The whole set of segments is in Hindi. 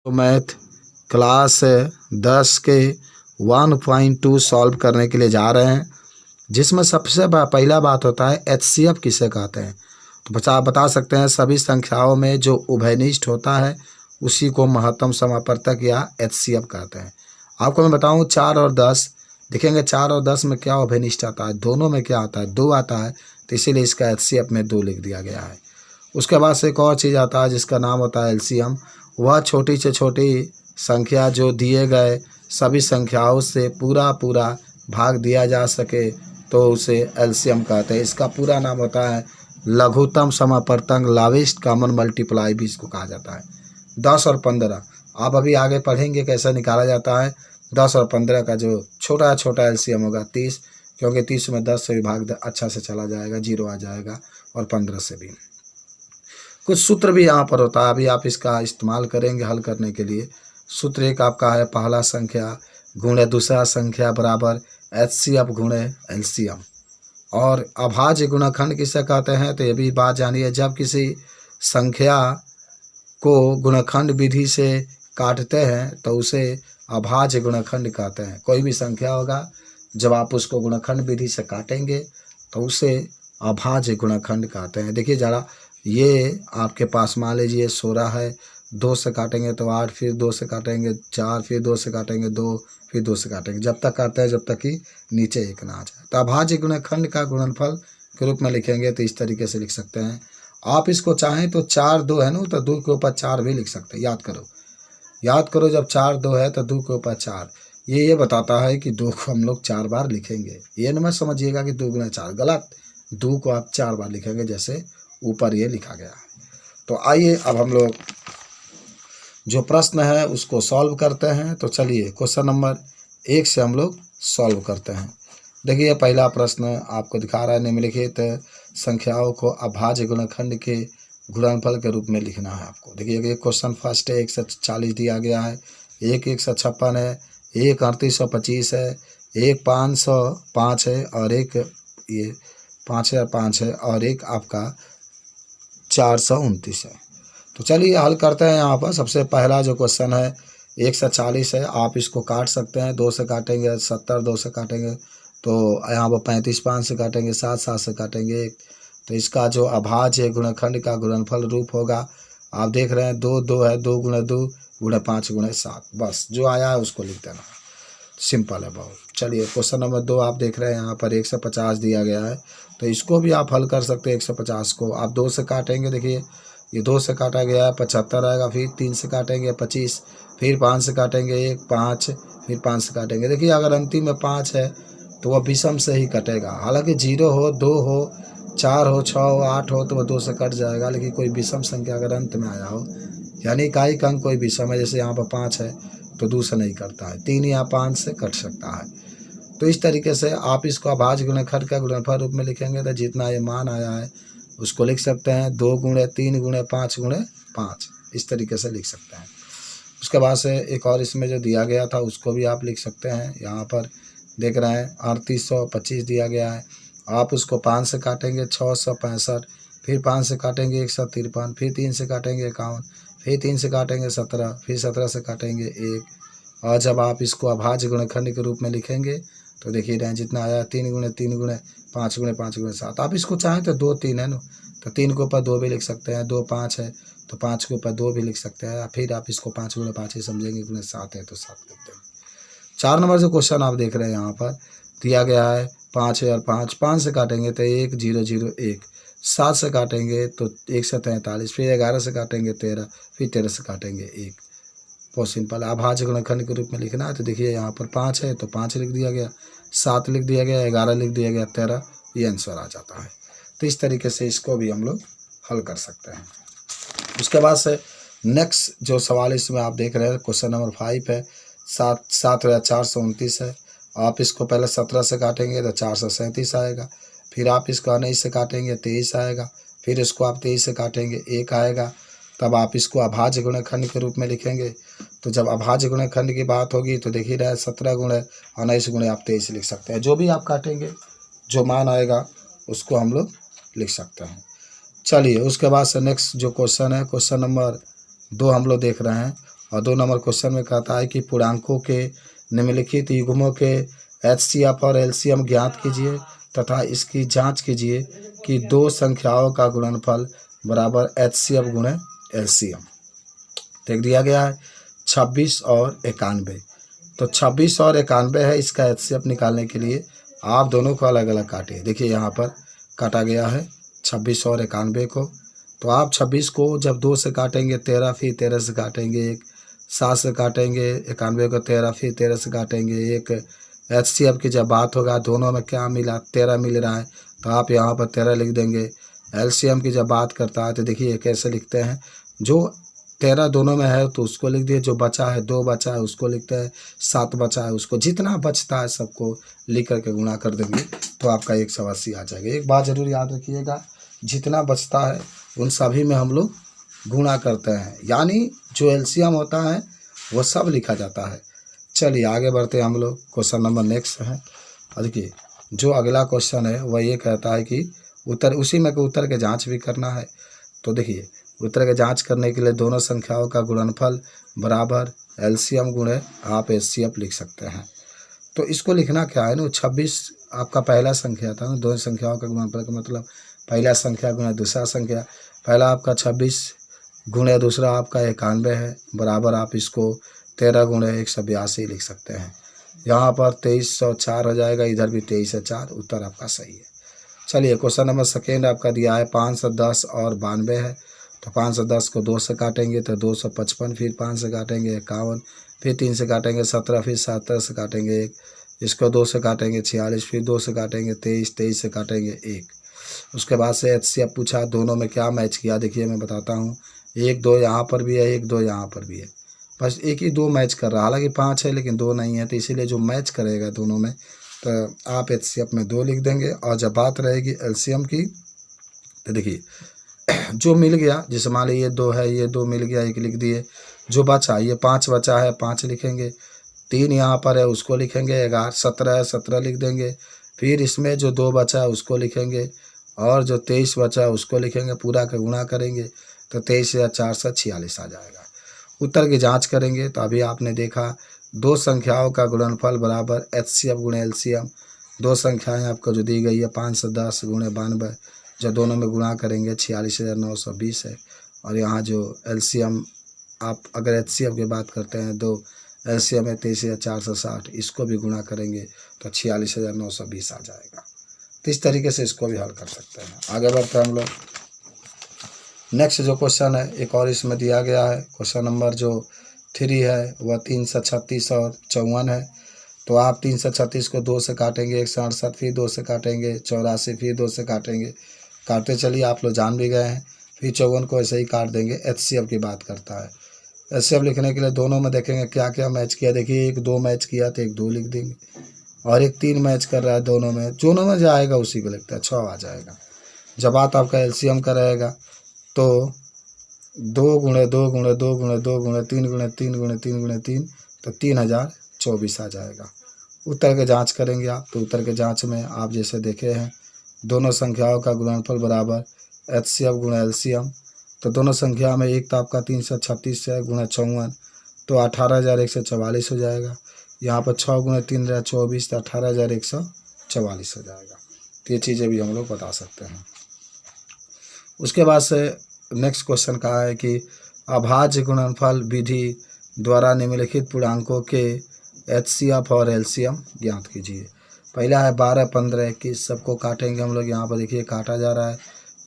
तो मैथ क्लास 10 के 1.2 सॉल्व करने के लिए जा रहे हैं, जिसमें सबसे पहला बात होता है एचसीएफ किसे कहते हैं। तो बता सकते हैं सभी संख्याओं में जो उभयनिष्ठ होता है उसी को महत्तम समापवर्तक या एचसीएफ कहते हैं। आपको मैं बताऊं 4 और 10 देखेंगे, 4 और 10 में क्या उभयनिष्ठ आता है, दोनों में क्या आता है, 2 आता है, तो इसीलिए इसका एचसीएफ में 2 लिख दिया गया है। उसके बाद से एक और चीज़ आता है जिसका नाम होता है एलसीएम। वह छोटी से छोटी संख्या जो दिए गए सभी संख्याओं से पूरा भाग दिया जा सके तो उसे एलसीएम कहते हैं। इसका पूरा नाम होता है लघुत्तम समापवर्तक, लार्जेस्ट कॉमन मल्टीप्लाई भी इसको कहा जाता है। 10 और 15 आप अभी आगे पढ़ेंगे कैसे निकाला जाता है। 10 और 15 का जो छोटा छोटा एलसीएम होगा 30, क्योंकि 30 में 10 से विभाग अच्छा से चला जाएगा, 0 आ जाएगा, और 15 से भी। कुछ सूत्र भी यहाँ पर होता है, अभी आप इसका इस्तेमाल करेंगे हल करने के लिए। सूत्र एक आपका है पहला संख्या गुणे दूसरा संख्या बराबर एचसीएफ गुणे एलसीएम। और अभाज्य गुणनखंड किसे कहते हैं, तो ये भी बात जानिए। जब किसी संख्या को गुणनखंड विधि से काटते हैं तो उसे अभाज्य गुणनखंड कहते हैं। कोई भी संख्या होगा जब आप उसको गुणनखंड विधि से काटेंगे तो उसे अभाज्य गुणनखंड कहते हैं। देखिए ज़रा, ये आपके पास मान लीजिए 16 है, 2 से काटेंगे तो 8, फिर 2 से काटेंगे 4, फिर 2 से काटेंगे 2, फिर 2 से काटेंगे, जब तक काटते हैं जब तक कि नीचे 1 ना आ जाए। तो अभाज्य गुणनखंड का गुणनफल के रूप में लिखेंगे तो इस तरीके से लिख सकते हैं। आप इसको चाहें तो 4 2 है ना, तो 2 के ऊपर 4 भी लिख सकते हैं। याद करो जब 4 2 है तो 2 के ऊपर 4, ये बताता है कि 2 को हम लोग 4 बार लिखेंगे। ये न मत समझिएगा कि 2 गुना 4, गलत। 2 को आप 4 बार लिखेंगे जैसे ऊपर ये लिखा गया है। तो आइए अब हम लोग जो प्रश्न है उसको सॉल्व करते हैं। तो चलिए क्वेश्चन नंबर 1 से हम लोग सॉल्व करते हैं। देखिए पहला प्रश्न आपको दिखा रहा है निम्नलिखित संख्याओं को अभाज्य गुणनखंड के गुणनफल के रूप में लिखना है आपको। देखिए एक क्वेश्चन फर्स्ट है, 140 दिया गया है, एक 156 है, एक 3825 है, एक 505 है, और एक ये 5005 है, और एक आपका 429 है। तो चलिए हल करते हैं। यहाँ पर सबसे पहला जो क्वेश्चन है 140 है, आप इसको काट सकते हैं। 2 से काटेंगे 70, 2 से काटेंगे तो यहाँ पर 35, 5 से काटेंगे 7, 7 से काटेंगे 1। तो इसका जो अभाज्य गुणनखंड का गुणनफल रूप होगा, आप देख रहे हैं 2 2 है, 2 गुणे 2 गुणे 5 गुणे 7, बस जो आया है उसको लिख देना। सिंपल है बहुत। चलिए क्वेश्चन नंबर 2 आप देख रहे हैं यहाँ पर 150 दिया गया है, तो इसको भी आप हल कर सकते हैं। 150 को आप 2 से काटेंगे, देखिए ये 2 से काटा गया है 75 आएगा, फिर 3 से काटेंगे 25, फिर 5 से काटेंगे 1 5, फिर 5 से काटेंगे। देखिए अगर अंतिम में 5 है तो वह विषम से ही कटेगा। हालांकि 0 हो, 2 हो, 4 हो, 6 हो, 8 हो तो वह 2 से कट जाएगा। लेकिन कोई विषम संख्या अगर अंत में आया हो, यानी इकाई अंक कोई विषम है, जैसे यहाँ पर 5 है तो 2 से नहीं कटता है, 3 या 5 से कट सकता है। तो इस तरीके से आप इसको अभाज्य गुणनखंड का गुणनफल रूप में लिखेंगे तो जितना ये मान आया है उसको लिख सकते हैं 2 गुणे 3 गुणे 5 गुणे 5, इस तरीके से लिख सकते हैं। उसके बाद से एक और इसमें जो दिया गया था उसको भी आप लिख सकते हैं। यहाँ पर देख रहे हैं 3825 दिया गया है, आप उसको 5 से काटेंगे 665, फिर 5 से काटेंगे 153, फिर 3 से काटेंगे 51, फिर 3 से काटेंगे 17, फिर 17 से काटेंगे 1। और जब आप इसको अभाज्य गुणनखंड के रूप में लिखेंगे तो देखिए रहे जितना आया 3 गुणे 3 गुणे 5 गुणे 5 गुणे 7। आप इसको चाहें तो 2 3 है ना, तो 3 के ऊपर 2 भी लिख सकते हैं, 2 5 है तो 5 के ऊपर 2 भी लिख सकते हैं। फिर आप इसको 5 गुणे 5 ही समझेंगे, गुणे 7 है तो 7 लिख देंगे। 4 नंबर जो क्वेश्चन आप देख रहे हैं यहाँ पर दिया गया है 5 है और 5 से काटेंगे तो 1 0 0 1, 7 से काटेंगे तो 1 से 43, फिर 11 से काटेंगे 13, फिर 13 से काटेंगे 1। बहुत सिंपल। अभाज्य गुणनखंड के रूप में लिखना है तो देखिए यहाँ पर 5 है तो 5 लिख दिया गया, 7 लिख दिया गया, 11 लिख दिया गया, 13, ये आंसर आ जाता है। तो इस तरीके से इसको भी हम लोग हल कर सकते हैं। उसके बाद से नेक्स्ट जो सवाल इसमें आप देख रहे हैं क्वेश्चन नंबर 5 है, 7,429 है। आप इसको पहले 17 से काटेंगे तो 437 आएगा, फिर आप इसको 19 से काटेंगे 23 आएगा, फिर इसको आप 23 से काटेंगे 1 आएगा। तब आप इसको अभाज्य गुणनखंड के रूप में लिखेंगे। तो जब अभाज्य गुणनखंड की बात होगी तो देखिए रहे 17 गुणे 19 गुणे आप 23 लिख सकते हैं। जो भी आप काटेंगे जो मान आएगा उसको हम लोग लिख सकते हैं। चलिए उसके बाद से नेक्स्ट जो क्वेश्चन है क्वेश्चन नंबर 2 हम लोग देख रहे हैं। और 2 नंबर क्वेश्चन में कहता है कि पूर्णांकों के निम्नलिखित युग्मों के एचसीएफ और एलसीएम ज्ञात कीजिए तथा इसकी जांच कीजिए कि 2 संख्याओं का गुणनफल बराबर एचसीएफ गुणे एलसीएम। देख दिया गया है 26 और 91। तो 26 और 91 है, इसका एचसीएफ निकालने के लिए आप दोनों को अलग अलग काटिए। देखिए यहाँ पर काटा गया है 26 और 91 को। तो आप 26 को जब 2 से काटेंगे 13, फिर 13 से काटेंगे 1, 7 से काटेंगे 91 को 13, फिर 13 से काटेंगे 1। एचसीएफ की जब बात होगा दोनों में क्या मिला, 13 मिल रहा है, तो आप यहाँ पर 13 लिख देंगे। एलसीएम की जब बात करता है तो देखिए कैसे लिखते हैं, जो 13 दोनों में है तो उसको लिख दिए, जो बचा है 2 बचा है उसको लिखते हैं, 7 बचा है उसको, जितना बचता है सबको लिख करके गुणा कर देंगे तो आपका 180 आ जाएगा। एक बात जरूर याद रखिएगा, जितना बचता है उन सभी में हम लोग गुणा करते हैं, यानी जो एलसीएम होता है वो सब लिखा जाता है। चलिए आगे बढ़ते हैं हम लोग। क्वेश्चन नंबर नेक्स्ट है। देखिए जो अगला क्वेश्चन है वह ये कहता है कि उत्तर, उसी में उत्तर के जांच भी करना है। तो देखिए उत्तर के जांच करने के लिए दोनों संख्याओं का गुणनफल बराबर एलसीएम गुणे आप एचसीएफ लिख सकते हैं। तो इसको लिखना क्या है ना, 26 आपका पहला संख्या था ना, दोनों संख्याओं का गुणनफल का मतलब पहला संख्या गुणे दूसरा संख्या। पहला आपका 26 गुणे दूसरा आपका 91 है, बराबर आप इसको 13 गुणे 182 लिख सकते हैं। यहाँ पर 2304 हो जाएगा, इधर भी 2304, उत्तर आपका सही है। चलिए क्वेश्चन नंबर सेकेंड आपका दिया है 510 और 92 है। तो 510 को 2 से काटेंगे तो 255, फिर 5 से काटेंगे 51, फिर 3 से काटेंगे 17, फिर 17 से काटेंगे 1, इसको 2 से काटेंगे 46, फिर 2 से काटेंगे 23, 23 से काटेंगे 1। उसके बाद से एचसीएफ पूछा, दोनों में क्या मैच किया। देखिए मैं बताता हूँ, 1 2 यहाँ पर भी है, 1 2 यहाँ पर भी है, बस एक ही 2 मैच कर रहा है। हालांकि 5 है लेकिन 2 नहीं है, तो इसीलिए जो मैच करेगा दोनों में तो आप एचसीएफ में 2 लिख देंगे। और जब बात रहेगी एलसीएम की तो देखिए जो मिल गया, जैसे मान लीजिए 2 है, ये 2 मिल गया 1 लिख दिए, जो बचा ये 5 बचा है 5 लिखेंगे, 3 यहाँ पर है उसको लिखेंगे, 11 17 है 17 लिख देंगे, फिर इसमें जो 2 बचा है उसको लिखेंगे और जो 23 बचा है उसको लिखेंगे, पूरा का गुणा करेंगे तो 23,446 आ जाएगा। उत्तर की जांच करेंगे तो अभी आपने देखा 2 संख्याओं का गुणनफल बराबर एचसीएफ गुणे एलसीएम। 2 संख्याएं आपको जो दी गई है 510 गुणे 92, जो दोनों में गुणा करेंगे 46,920 है। और यहाँ जो एलसीएम आप अगर एचसीएफ की बात करते हैं 2 एलसीएम है 23,460, इसको भी गुणा करेंगे तो 46,920 आ जाएगा। तो इस तरीके से इसको भी हल कर सकते हैं। आगे बढ़ते हैं हम लोग। नेक्स्ट जो क्वेश्चन है एक और इसमें दिया गया है, क्वेश्चन नंबर जो 3 है वह 336 और 54 है। तो आप 336 को 2 से काटेंगे 168, फिर 2 से काटेंगे 84, फिर 2 से काटेंगे, काटते चलिए आप लोग जान भी गए हैं। फिर 54 को ऐसे ही काट देंगे। एचसीएफ की बात करता है। एचसीएफ लिखने के लिए दोनों में देखेंगे क्या क्या मैच किया। देखिए 1 2 मैच किया तो 1 2 लिख देंगे, और 1 3 मैच कर रहा है दोनों में जाएगा उसी को लिखता है, 6 आ जाएगा। जब बात आपका एलसीएम का रहेगा तो 2 गुणे 2 गुणे 2 गुणे 2 गुणे 3 गुणे 3 गुणे 3 गुणे 3 तो 3024 आ जाएगा। उत्तर के जांच करेंगे आप, तो उत्तर के जांच में आप जैसे देखे हैं दोनों संख्याओं का गुणनफल बराबर एचसीएफ गुणे एलसीएम। तो दोनों संख्या में एक तो आपका 336 है गुणा 54 तो 18,144 हो जाएगा। यहाँ पर 6 गुणे 3 रहा 24 तो 18,144 हो जाएगा। तो ये चीज़ें भी हम लोग बता सकते हैं। उसके बाद से नेक्स्ट क्वेश्चन कहा है कि अभाज्य गुणनफल विधि द्वारा निम्नलिखित पूर्णांकों के एचसीएफ और एलसीएम ज्ञात कीजिए। पहला है 12 15 21, सबको काटेंगे हम लोग। यहाँ पर देखिए काटा जा रहा है,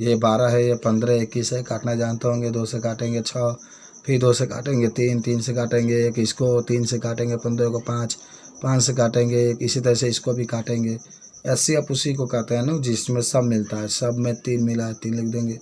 ये 12 है, ये 15 21 है, काटना जानते होंगे। 2 से काटेंगे 6, फिर 2 से काटेंगे 3, 3 से काटेंगे 1, इसको 3 से काटेंगे 15 को 5, 5 से काटेंगे 1, इसी तरह से इसको भी काटेंगे। एचसीएफ उसी को कहते हैं ना जिसमें सब मिलता है, सब में 3 मिला है 3 लिख देंगे।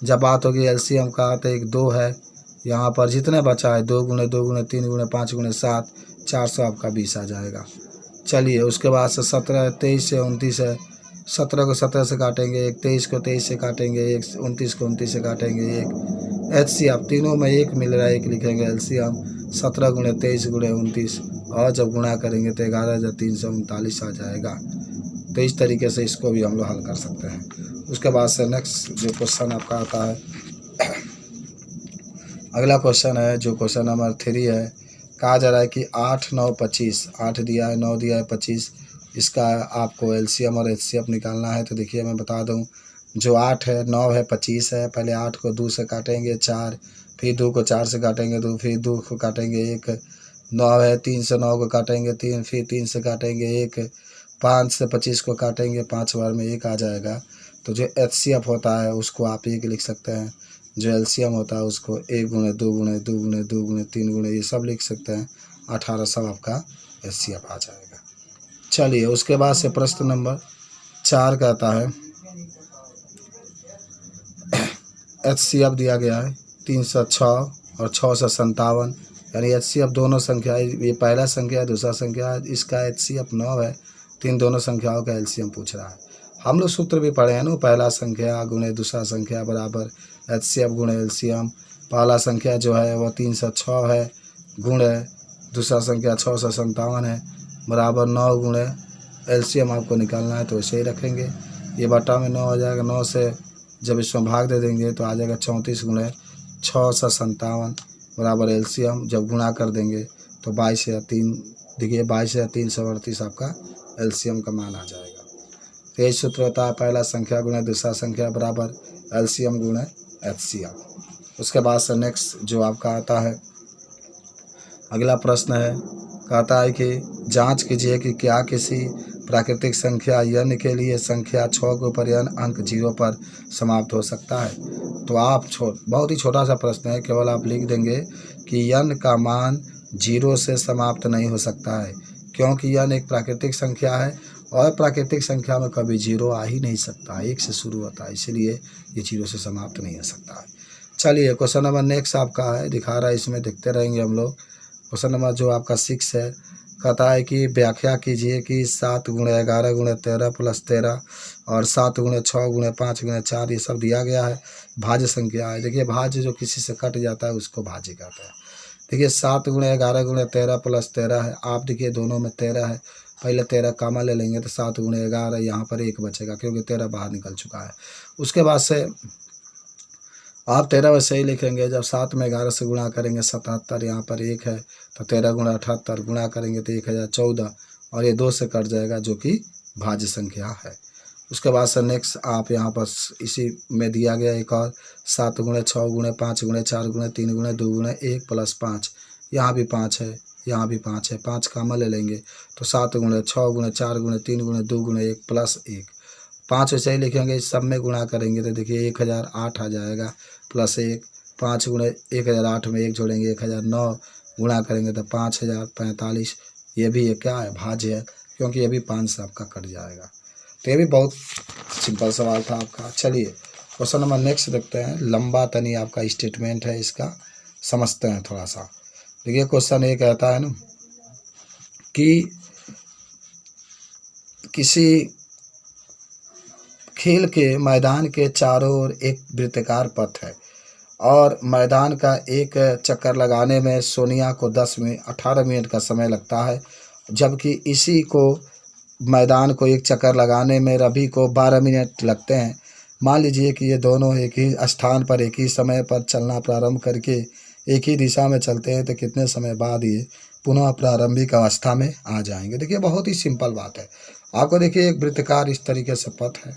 जब बात होगी एलसीएम का तो 1 2 है, यहाँ पर जितने बचा है 2 गुणे 2 गुणे 3 गुणे 5 गुणे 7, 400 आपका 20 आ जाएगा। चलिए उसके बाद से 17 23 से 29 है, 17 को 17 से काटेंगे 1, 23 को 23 से काटेंगे 1, 29 को 29 से काटेंगे 1। एचसीएफ तीनों में 1 मिल रहा है 1 लिखेंगे। एलसीएम 17 गुणे 23 गुणे 29, और जब गुणा करेंगे तो 11,339 आ जाएगा। तो इस तरीके से इसको भी हम लोग हल कर सकते हैं। उसके बाद से नेक्स्ट जो क्वेश्चन आपका आता है, अगला क्वेश्चन है जो क्वेश्चन नंबर 3 है। कहा जा रहा है कि 8 9 25, 8 दिया है, 9 दिया है, 25, इसका आपको एलसीएम और एचसीएफ निकालना है। तो देखिए मैं बता दूं, जो 8 है, 9 है, 25 है। पहले 8 को 2 से काटेंगे 4, फिर 2 को 4 से काटेंगे 2, फिर 2 को काटेंगे 1। 9 है, 3 से 9 को काटेंगे 3, फिर 3 से काटेंगे 1। 5 से 25 को काटेंगे 5 बार में 1 आ जाएगा। तो जो एचसीएफ होता है उसको आप 1 लिख सकते हैं, जो एलसीएम होता है उसको 1 गुणे 2 गुणे 2 गुणे 2 गुणे 3 गुणे ये सब लिख सकते हैं। 18 सब आपका एचसीएफ आ जाएगा। चलिए उसके बाद से प्रश्न नंबर 4 कहता है, एचसीएफ दिया गया है 306 और 657, यानी एचसीएफ दोनों संख्या, ये पहला संख्या है, दूसरा संख्या है, इसका एचसीएफ 9 है। तो इन दोनों संख्याओं का एलसीएम पूछ रहा है। हम लोग सूत्र भी पढ़े हैं ना, पहला संख्या गुणे दूसरा संख्या बराबर एचसीएफ गुणे एलसीएम। पहला संख्या जो है वह 306 है, गुणे दूसरा संख्या 657 है, बराबर 9 गुणे एलसीएम आपको निकालना है। तो ऐसे ही रखेंगे, ये बटा में 9 हो जाएगा। 9 से जब इसमें भाग दे देंगे तो आ जाएगा 34 गुणे 657 बराबर एलसीएम। जब गुणा कर देंगे तो 22 या 3, देखिए 22 या 338 आपका एलसीएम का मान आ जाएगा। तो यही सूत्र होता है, पहला संख्या गुणे दूसरा संख्या बराबर एलसीएम गुणे एचसीएफ। उसके बाद से नेक्स्ट जो आपका आता है अगला प्रश्न है, कहता है कि जांच कीजिए कि क्या किसी प्राकृतिक संख्या n के लिए संख्या 6 के ऊपर n अंक 0 पर समाप्त हो सकता है। तो आप बहुत ही छोटा सा प्रश्न है, केवल आप लिख देंगे कि n का मान 0 से समाप्त नहीं हो सकता है, क्योंकि n एक प्राकृतिक संख्या है और प्राकृतिक संख्या में कभी 0 आ ही नहीं सकता, 1 से शुरू होता है, इसलिए ये 0 से समाप्त नहीं हो सकता है। चलिए क्वेश्चन नंबर नेक्स्ट आपका है, दिखा रहा है, इसमें देखते रहेंगे हम लोग। क्वेश्चन नंबर जो आपका 6 है, कहता है कि व्याख्या कीजिए कि 7 गुणे 11 गुणे 13 प्लस 13 और 7 गुणे 6 गुणे 5 गुणे 4 ये सब दिया गया है, भाज्य संख्या है। देखिए भाज्य जो किसी से कट जाता है उसको भाज्य कहते हैं। देखिए 7 गुणे 11 गुणे 13 प्लस 13 है, आप देखिए दोनों में 13 है, पहले 13 कामा ले लेंगे तो 7 गुणे 11, यहाँ पर 1 बचेगा क्योंकि 13 बाहर निकल चुका है। उसके बाद से आप 13 वैसे ही लिखेंगे, जब 7 में 11 से गुणा करेंगे 77, यहाँ पर 1 है तो 13 गुणा 78 गुणा करेंगे तो 1014 और ये 2 से कट जाएगा जो कि भाज्य संख्या है। उसके बाद से नेक्स्ट आप यहाँ पर इसी में दिया गया एक और 7 गुणे 6 गुणे 5 गुणे 4 गुणे 3 गुणे 2 गुणे 1 प्लस 5, यहाँ भी 5 है, यहाँ भी 5 है, 5 कामा ले लेंगे तो 7 गुणे 6 गुणे 4 गुणे 3 गुणे 2 गुणे 1 प्लस 1, 5 वैसे ही लिखेंगे, इस सब में गुणा करेंगे तो देखिए 1008 आ जाएगा प्लस 1, 5 गुणे 1008 में 1 जोड़ेंगे 1009, गुणा करेंगे तो 5045, ये भी ये क्या है, भाज्य है, क्योंकि ये भी 5 से आपका कट जाएगा। तो ये भी बहुत सिंपल सवाल था आपका। चलिए क्वेश्चन नंबर नेक्स्ट देखते हैं, लंबा तनी आपका स्टेटमेंट है, इसका समझते हैं थोड़ा सा। देखिए क्वेश्चन ये कहता है ना कि किसी खेल के मैदान के चारों ओर एक वृत्ताकार पथ है और मैदान का एक चक्कर लगाने में सोनिया को 18 मिनट का समय लगता है, जबकि इसी को मैदान को एक चक्कर लगाने में रवि को 12 मिनट लगते हैं। मान लीजिए कि ये दोनों एक ही स्थान पर एक ही समय पर चलना प्रारंभ करके एक ही दिशा में चलते हैं तो कितने समय बाद ये पुनः प्रारंभिक अवस्था में आ जाएंगे। देखिए बहुत ही सिंपल बात है। आपको देखिए एक वृत्ताकार इस तरीके से पथ है,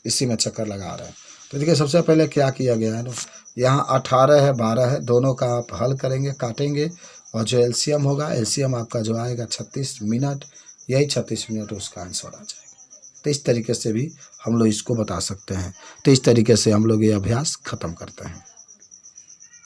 इसी में चक्कर लगा रहे हैं। तो देखिए सबसे पहले क्या किया गया है ना, यहाँ 18 है 12 है, दोनों का आप हल करेंगे, काटेंगे और जो एलसीएम होगा, एलसीएम आपका जो आएगा 36 मिनट, यही 36 मिनट उसका आंसर आ जाएगा। तो इस तरीके से भी हम लोग इसको बता सकते हैं। तो इस तरीके से हम लोग ये अभ्यास ख़त्म करते हैं।